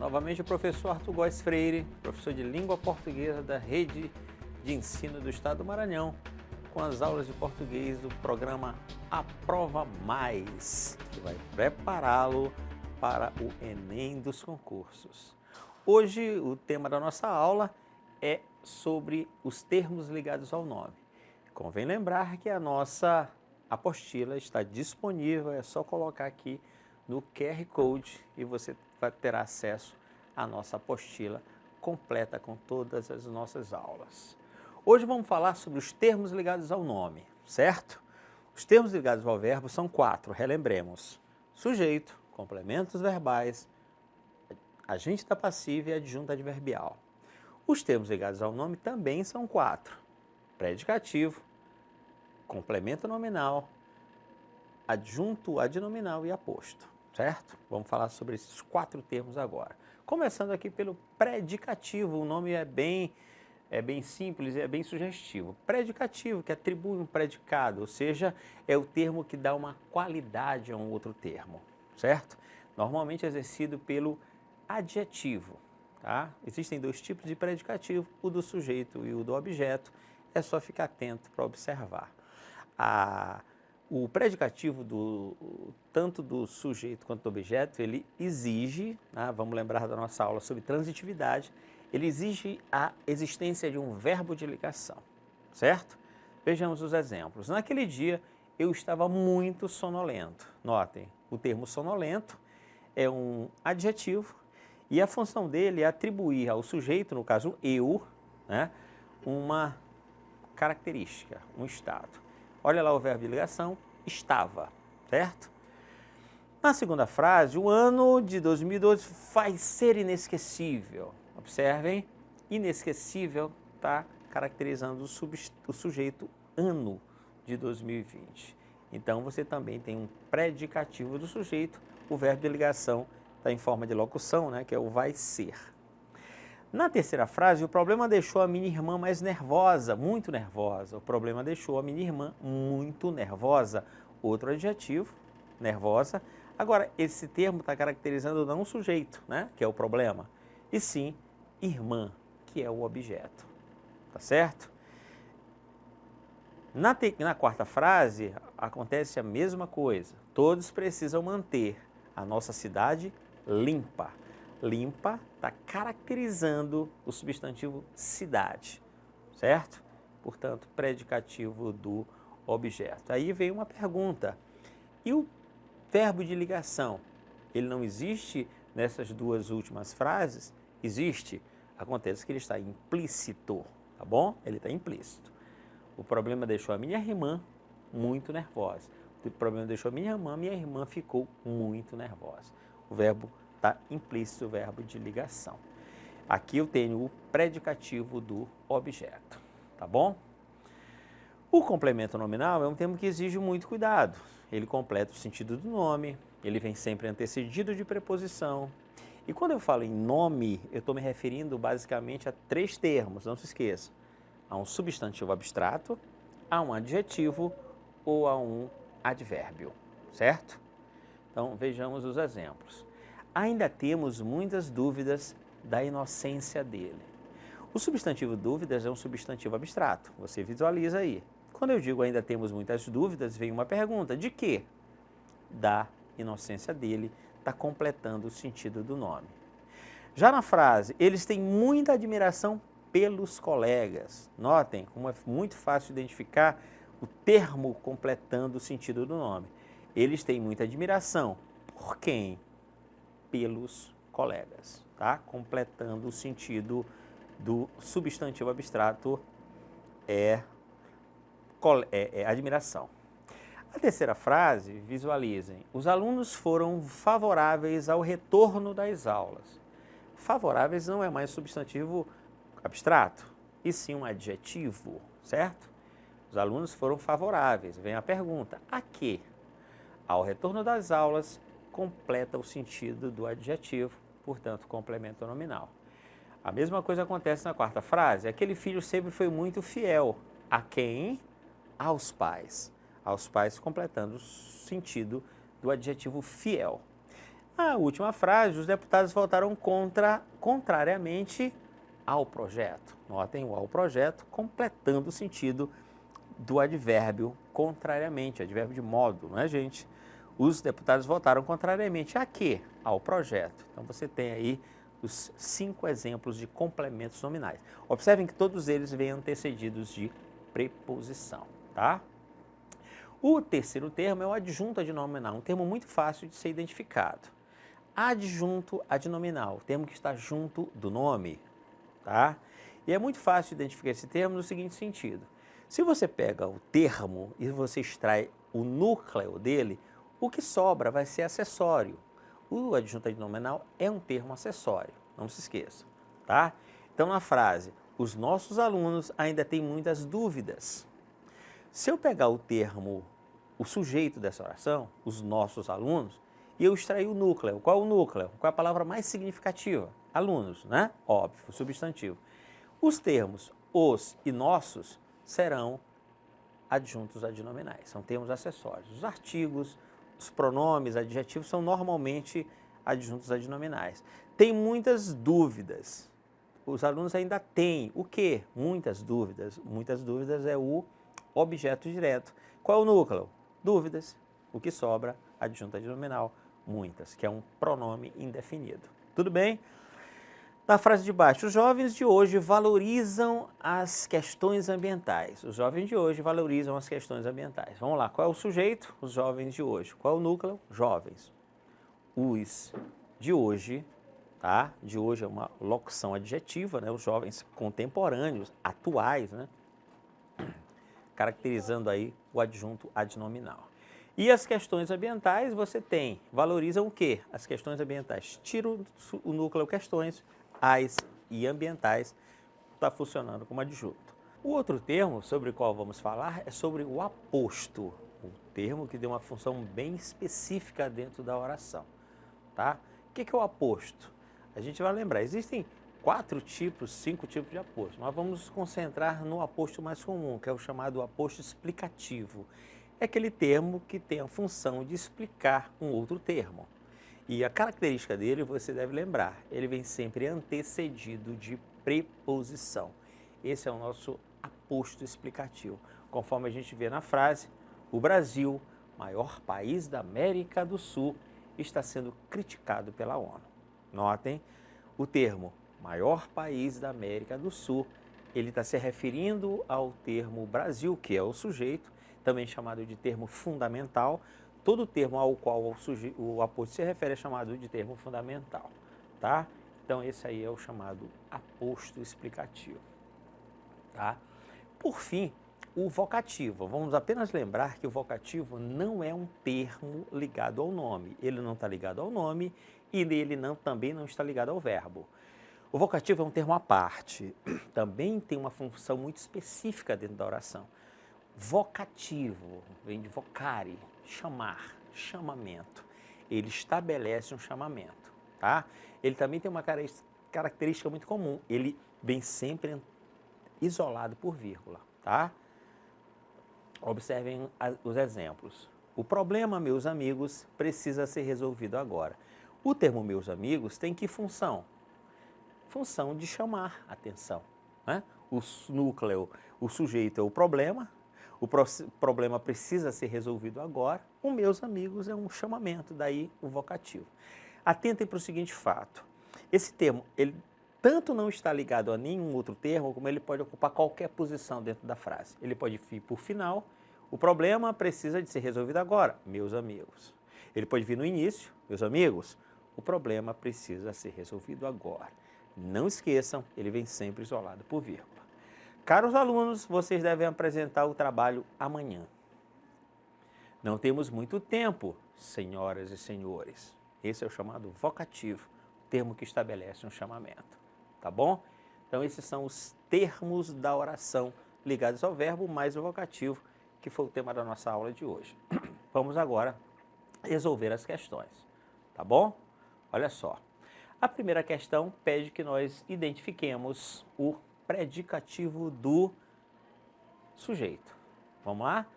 Novamente o professor Arthur Góes Freire, professor de língua portuguesa da Rede de Ensino do Estado do Maranhão, com as aulas de português do programa Aprova Mais, que vai prepará-lo para o Enem dos concursos. Hoje o tema da nossa aula é sobre os termos ligados ao nome. Convém lembrar que a nossa apostila está disponível, é só colocar aqui no QR Code e você terá acesso à nossa apostila completa com todas as nossas aulas. Hoje vamos falar sobre os termos ligados ao nome, certo? Os termos ligados ao verbo são 4, relembremos: sujeito, complementos verbais, agente da passiva e adjunto adverbial. Os termos ligados ao nome também são 4, predicativo, complemento nominal, adjunto adnominal e aposto, certo? Vamos falar sobre esses 4 termos agora. Começando aqui pelo predicativo, o nome é bem simples e é bem sugestivo. Predicativo, que atribui um predicado, ou seja, é o termo que dá uma qualidade a um outro termo, certo? Normalmente exercido pelo adjetivo, tá? Existem 2 tipos de predicativo, o do sujeito e o do objeto, é só ficar atento para observar. O predicativo tanto do sujeito quanto do objeto, ele exige, vamos lembrar da nossa aula sobre transitividade, ele exige a existência de um verbo de ligação, certo? Vejamos os exemplos. Naquele dia, eu estava muito sonolento. Notem, o termo sonolento é um adjetivo e a função dele é atribuir ao sujeito, no caso eu, uma característica, um estado. Olha lá o verbo de ligação, estava, certo? Na segunda frase, o ano de 2012 vai ser inesquecível. Observem, inesquecível está caracterizando o sujeito ano de 2020. Então, você também tem um predicativo do sujeito, o verbo de ligação está em forma de locução, que é o vai ser. Na terceira frase, o problema deixou a minha irmã mais nervosa, muito nervosa. O problema deixou a minha irmã muito nervosa. Outro adjetivo, nervosa. Agora, esse termo está caracterizando não o sujeito, que é o problema, e sim irmã, que é o objeto. Tá certo? Na quarta frase, acontece a mesma coisa. Todos precisam manter a nossa cidade limpa. Limpa está caracterizando o substantivo cidade, certo? Portanto, predicativo do objeto. Aí vem uma pergunta: e o verbo de ligação? Ele não existe nessas 2 últimas frases? Existe. Acontece que ele está implícito, tá bom? Ele está implícito. O problema deixou a minha irmã muito nervosa. O problema deixou a minha irmã ficou muito nervosa. O verbo está implícito, o verbo de ligação. Aqui eu tenho o predicativo do objeto, tá bom? O complemento nominal é um termo que exige muito cuidado. Ele completa o sentido do nome, ele vem sempre antecedido de preposição. E quando eu falo em nome, eu estou me referindo basicamente a 3 termos, não se esqueça. A um substantivo abstrato, a um adjetivo ou a um advérbio, certo? Então, vejamos os exemplos. Ainda temos muitas dúvidas da inocência dele. O substantivo dúvidas é um substantivo abstrato, você visualiza aí. Quando eu digo ainda temos muitas dúvidas, vem uma pergunta: de quê? Da inocência dele, está completando o sentido do nome. Já na frase, eles têm muita admiração pelos colegas. Notem como é muito fácil identificar o termo completando o sentido do nome. Eles têm muita admiração. Por quem? Pelos colegas, tá? Completando o sentido do substantivo abstrato é admiração. A terceira frase, visualizem, os alunos foram favoráveis ao retorno das aulas. Favoráveis não é mais substantivo abstrato, e sim um adjetivo, certo? Os alunos foram favoráveis. Vem a pergunta: a quê? Ao retorno das aulas, completa o sentido do adjetivo, portanto, complemento nominal. A mesma coisa acontece na quarta frase. Aquele filho sempre foi muito fiel. A quem? Aos pais. Aos pais, completando o sentido do adjetivo fiel. A última frase, os deputados votaram contrariamente ao projeto. Notem o ao projeto completando o sentido do advérbio contrariamente, advérbio de modo, não é, gente? Os deputados votaram contrariamente a quê? Ao projeto. Então você tem aí os 5 exemplos de complementos nominais. Observem que todos eles vêm antecedidos de preposição, tá? O terceiro termo é o adjunto adnominal, um termo muito fácil de ser identificado. Adjunto adnominal, termo que está junto do nome, tá? E é muito fácil identificar esse termo no seguinte sentido. Se você pega o termo e você extrai o núcleo dele, o que sobra vai ser acessório. O adjunto adnominal é um termo acessório, não se esqueça, tá? Então, na frase, os nossos alunos ainda têm muitas dúvidas. Se eu pegar o termo, o sujeito dessa oração, os nossos alunos, e eu extrair o núcleo. Qual o núcleo? Qual é a palavra mais significativa? Alunos, né? Óbvio, substantivo. Os termos os e nossos serão adjuntos adnominais, são termos acessórios. Os artigos, os pronomes, adjetivos são normalmente adjuntos adnominais. Tem muitas dúvidas. Os alunos ainda têm o quê? Muitas dúvidas. Muitas dúvidas é o objeto direto. Qual é o núcleo? Dúvidas. O que sobra? Adjunto adnominal. Muitas, que é um pronome indefinido. Tudo bem? Na frase de baixo, os jovens de hoje valorizam as questões ambientais. Os jovens de hoje valorizam as questões ambientais. Vamos lá, qual é o sujeito? Os jovens de hoje. Qual é o núcleo? Jovens. Os de hoje, tá? De hoje é uma locução adjetiva, né? Os jovens contemporâneos, atuais, né? Caracterizando aí o adjunto adnominal. E as questões ambientais, você tem, valorizam o quê? As questões ambientais. Tiro o núcleo questões, as e ambientais, está funcionando como adjunto. O outro termo sobre o qual vamos falar é sobre o aposto, um termo que tem uma função bem específica dentro da oração, tá? O que é o aposto? A gente vai lembrar, existem 4 tipos, 5 tipos de aposto, mas vamos nos concentrar no aposto mais comum, que é o chamado aposto explicativo. É aquele termo que tem a função de explicar um outro termo. E a característica dele, você deve lembrar, ele vem sempre antecedido de preposição. Esse é o nosso aposto explicativo. Conforme a gente vê na frase, o Brasil, maior país da América do Sul, está sendo criticado pela ONU. Notem, o termo maior país da América do Sul, ele está se referindo ao termo Brasil, que é o sujeito, também chamado de termo fundamental. Todo termo ao qual o aposto se refere é chamado de termo fundamental, tá? Então, esse aí é o chamado aposto explicativo, tá? Por fim, o vocativo. Vamos apenas lembrar que o vocativo não é um termo ligado ao nome. Ele não está ligado ao nome e ele também não está ligado ao verbo. O vocativo é um termo à parte. Também tem uma função muito específica dentro da oração. Vocativo, vem de vocare, chamar, chamamento. Ele estabelece um chamamento, tá? Ele também tem uma característica muito comum. Ele vem sempre isolado por vírgula, tá? Observem os exemplos. O problema, meus amigos, precisa ser resolvido agora. O termo meus amigos tem que função? Função de chamar atenção, né? O núcleo, o sujeito é o problema problema precisa ser resolvido agora, o meus amigos é um chamamento, daí o vocativo. Atentem para o seguinte fato, esse termo, ele tanto não está ligado a nenhum outro termo, como ele pode ocupar qualquer posição dentro da frase. Ele pode vir por final, o problema precisa de ser resolvido agora, meus amigos. Ele pode vir no início, meus amigos, o problema precisa ser resolvido agora. Não esqueçam, ele vem sempre isolado por vírgula. Caros alunos, vocês devem apresentar o trabalho amanhã. Não temos muito tempo, senhoras e senhores. Esse é o chamado vocativo, termo que estabelece um chamamento, tá bom? Então, esses são os termos da oração ligados ao verbo mais o vocativo, que foi o tema da nossa aula de hoje. Vamos agora resolver as questões, tá bom? Olha só. A primeira questão pede que nós identifiquemos o predicativo do sujeito. Vamos lá?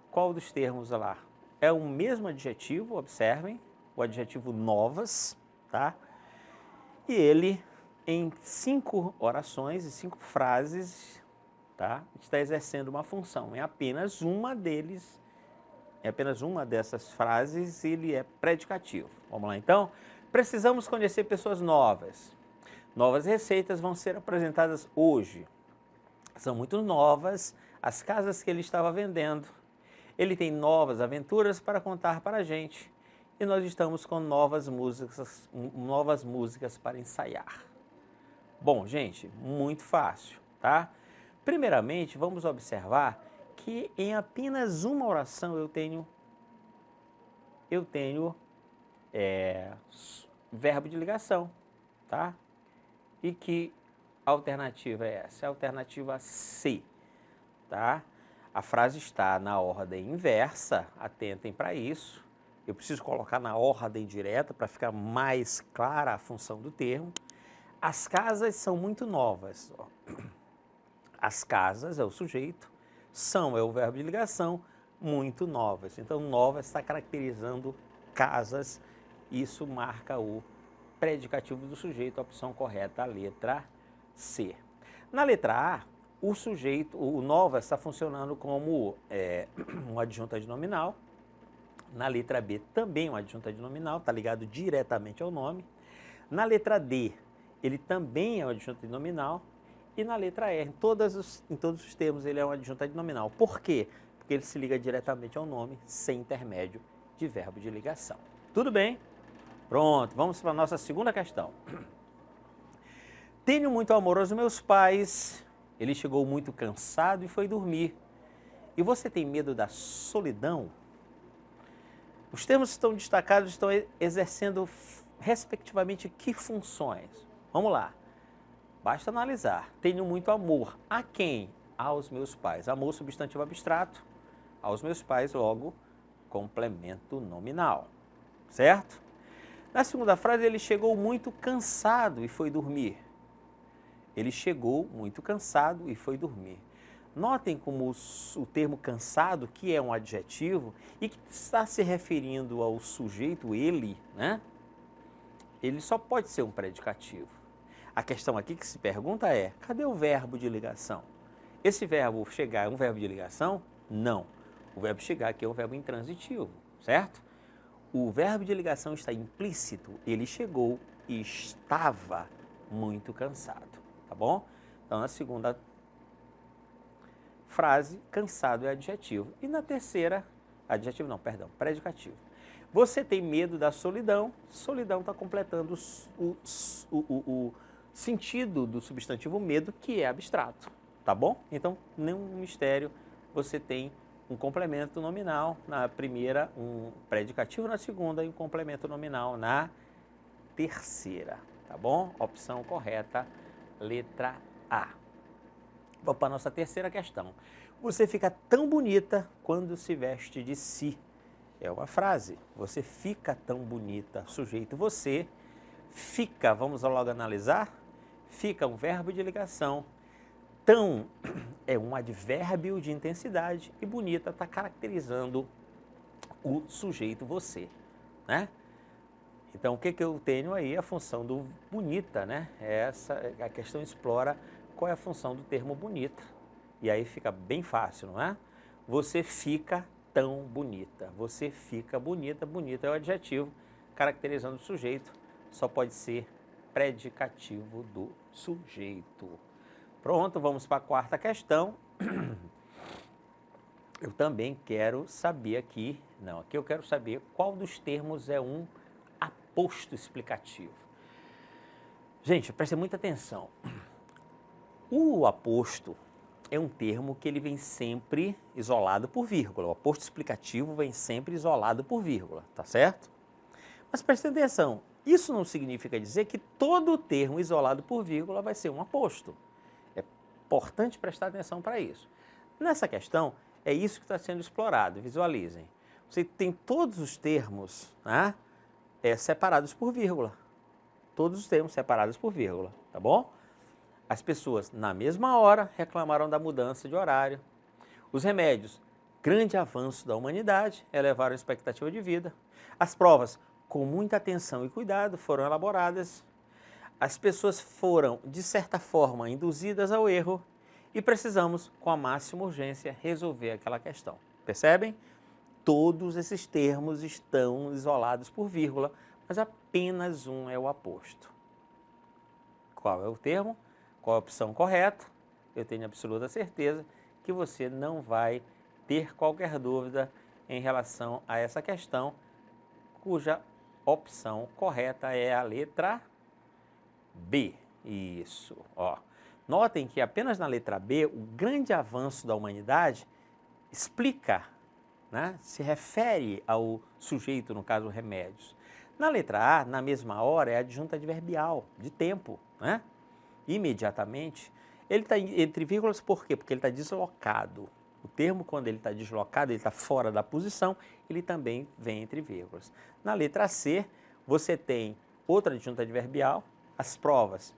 Qual dos termos lá? É o mesmo adjetivo, observem, o adjetivo novas, tá? E ele, em 5 orações e 5 frases, tá? Está exercendo uma função. Em apenas uma dessas frases, ele é predicativo. Vamos lá, então? Precisamos conhecer pessoas novas. Novas receitas vão ser apresentadas hoje. São muito novas as casas que ele estava vendendo. Ele tem novas aventuras para contar para a gente. E nós estamos com novas músicas para ensaiar. Bom, gente, muito fácil, tá? Primeiramente, vamos observar que em apenas uma oração eu tenho verbo de ligação, tá? E que alternativa é essa? É a alternativa C, tá? A frase está na ordem inversa, atentem para isso. Eu preciso colocar na ordem direta para ficar mais clara a função do termo. As casas são muito novas. Ó. As casas é o sujeito, são é o verbo de ligação, muito novas. Então, novas está caracterizando casas, isso marca o predicativo do sujeito, a opção correta, a letra C. Na letra A, o sujeito, o novas está funcionando como um adjunto adnominal. Na letra B, também um adjunto adnominal, está ligado diretamente ao nome. Na letra D, ele também é um adjunto adnominal. E na letra E, em todos os termos, ele é um adjunto adnominal. Por quê? Porque ele se liga diretamente ao nome, sem intermédio de verbo de ligação. Tudo bem? Pronto, vamos para a nossa segunda questão. Tenho muito amor aos meus pais. Ele chegou muito cansado e foi dormir. E você tem medo da solidão? Os termos que estão destacados estão exercendo, respectivamente, que funções? Vamos lá. Basta analisar. Tenho muito amor. A quem? Aos meus pais. Amor, substantivo abstrato. Aos meus pais, logo, complemento nominal. Certo? Na segunda frase, ele chegou muito cansado e foi dormir. Ele chegou muito cansado e foi dormir. Notem como o termo cansado, que é um adjetivo, e que está se referindo ao sujeito, ele, né? Ele só pode ser um predicativo. A questão aqui que se pergunta é, cadê o verbo de ligação? Esse verbo chegar é um verbo de ligação? Não. O verbo chegar aqui é um verbo intransitivo, certo? O verbo de ligação está implícito, ele chegou e estava muito cansado, tá bom? Então, na segunda frase, cansado é adjetivo. E na terceira, predicativo. Você tem medo da solidão? Solidão está completando o sentido do substantivo medo, que é abstrato, tá bom? Então, nenhum mistério, você tem um complemento nominal na primeira, um predicativo na segunda e um complemento nominal na terceira, tá bom? Opção correta, letra A. Vamos para a nossa terceira questão. Você fica tão bonita quando se veste de si. É uma frase. Você fica tão bonita. Sujeito você. Fica, vamos logo analisar. Fica um verbo de ligação. Tão é um advérbio de intensidade e bonita está caracterizando o sujeito você, né? Então, o que eu tenho aí? A função do bonita, né? A questão explora qual é a função do termo bonita. E aí fica bem fácil, não é? Você fica tão bonita. Você fica bonita. Bonita é o adjetivo caracterizando o sujeito. Só pode ser predicativo do sujeito. Pronto, vamos para a quarta questão. Eu também quero saber aqui eu quero saber qual dos termos é um aposto explicativo. Gente, prestem muita atenção. O aposto é um termo que ele vem sempre isolado por vírgula. O aposto explicativo vem sempre isolado por vírgula, tá certo? Mas prestem atenção, isso não significa dizer que todo termo isolado por vírgula vai ser um aposto. É importante prestar atenção para isso. Nessa questão, é isso que está sendo explorado, visualizem. Você tem todos os termos, né, separados por vírgula. Todos os termos separados por vírgula, tá bom? As pessoas, na mesma hora, reclamaram da mudança de horário. Os remédios, grande avanço da humanidade, elevaram a expectativa de vida. As provas, com muita atenção e cuidado, foram elaboradas. As pessoas foram, de certa forma, induzidas ao erro e precisamos, com a máxima urgência, resolver aquela questão. Percebem? Todos esses termos estão isolados por vírgula, mas apenas um é o aposto. Qual é o termo? Qual a opção correta? Eu tenho absoluta certeza que você não vai ter qualquer dúvida em relação a essa questão, cuja opção correta é a letra B. Isso, ó. Notem que apenas na letra B, o grande avanço da humanidade explica, né, se refere ao sujeito, no caso, remédios. Na letra A, na mesma hora, é adjunta adverbial, de tempo, né? Imediatamente, ele está entre vírgulas por quê? Porque ele está deslocado. O termo, quando ele está deslocado, ele está fora da posição, ele também vem entre vírgulas. Na letra C, você tem outra adjunta adverbial, as provas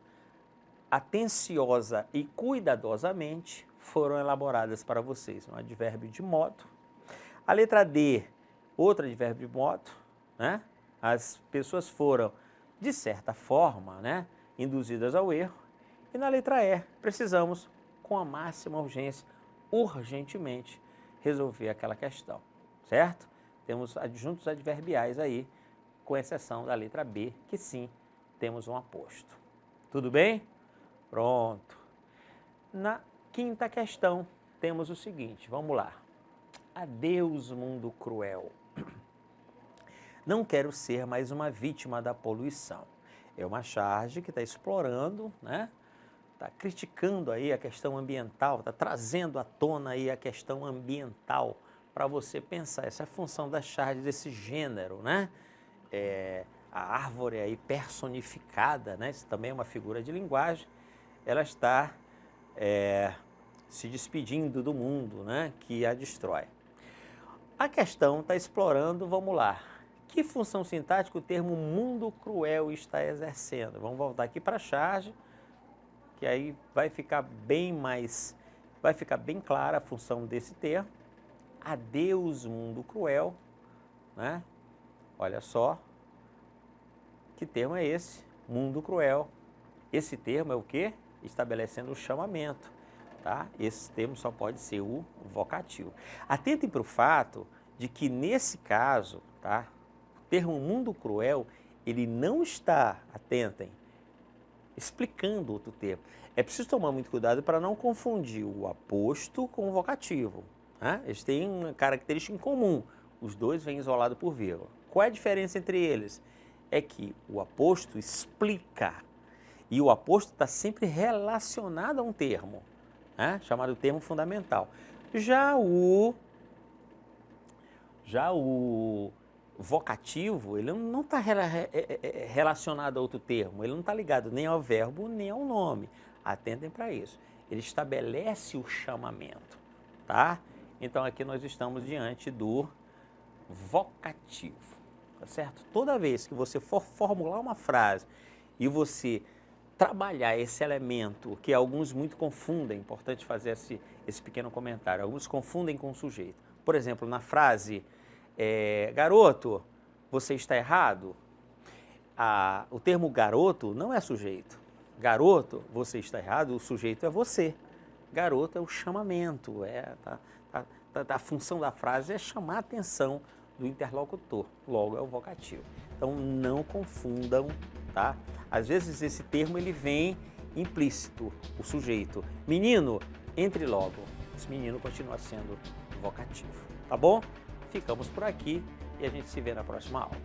atenciosa e cuidadosamente foram elaboradas para vocês. Um advérbio de modo. A letra D, outro advérbio de modo, né? As pessoas foram, de certa forma, né, induzidas ao erro. E na letra E, precisamos, com a máxima urgência, urgentemente, resolver aquela questão, certo? Temos adjuntos adverbiais aí, com exceção da letra B, que sim, temos um aposto. Tudo bem? Pronto. Na quinta questão, temos o seguinte, vamos lá. Adeus, mundo cruel. Não quero ser mais uma vítima da poluição. É uma charge que está explorando, né? Está criticando aí a questão ambiental, está trazendo à tona aí a questão ambiental para você pensar. Essa é a função da charge desse gênero, né? A árvore aí personificada, né? Isso também é uma figura de linguagem. Ela está se despedindo do mundo, né? Que a destrói. A questão está explorando, vamos lá. Que função sintática o termo mundo cruel está exercendo? Vamos voltar aqui para a charge, que aí vai ficar bem clara a função desse termo. Adeus, mundo cruel, né? Olha só, que termo é esse? Mundo cruel. Esse termo é o quê? Estabelecendo o chamamento, tá? Esse termo só pode ser o vocativo. Atentem para o fato de que, nesse caso, tá? O termo mundo cruel, ele não está, atentem, explicando outro termo. É preciso tomar muito cuidado para não confundir o aposto com o vocativo, né? Eles têm uma característica em comum, os dois vêm isolados por vírgula. Qual é a diferença entre eles? É que o aposto explica, e o aposto está sempre relacionado a um termo, né? Chamado termo fundamental. Já o vocativo, ele não está relacionado a outro termo, ele não está ligado nem ao verbo, nem ao nome. Atentem para isso. Ele estabelece o chamamento, tá? Então, aqui nós estamos diante do vocativo, tá certo? Toda vez que você for formular uma frase e você trabalhar esse elemento, que alguns muito confundem, é importante fazer esse pequeno comentário, alguns confundem com o sujeito. Por exemplo, na frase, garoto, você está errado, o termo garoto não é sujeito. Garoto, você está errado, o sujeito é você. Garoto é o chamamento, a função da frase é chamar a atenção do interlocutor, logo é o vocativo. Então não confundam, tá? Às vezes esse termo ele vem implícito, o sujeito. Menino, entre logo. Esse menino continua sendo vocativo, tá bom? Ficamos por aqui e a gente se vê na próxima aula.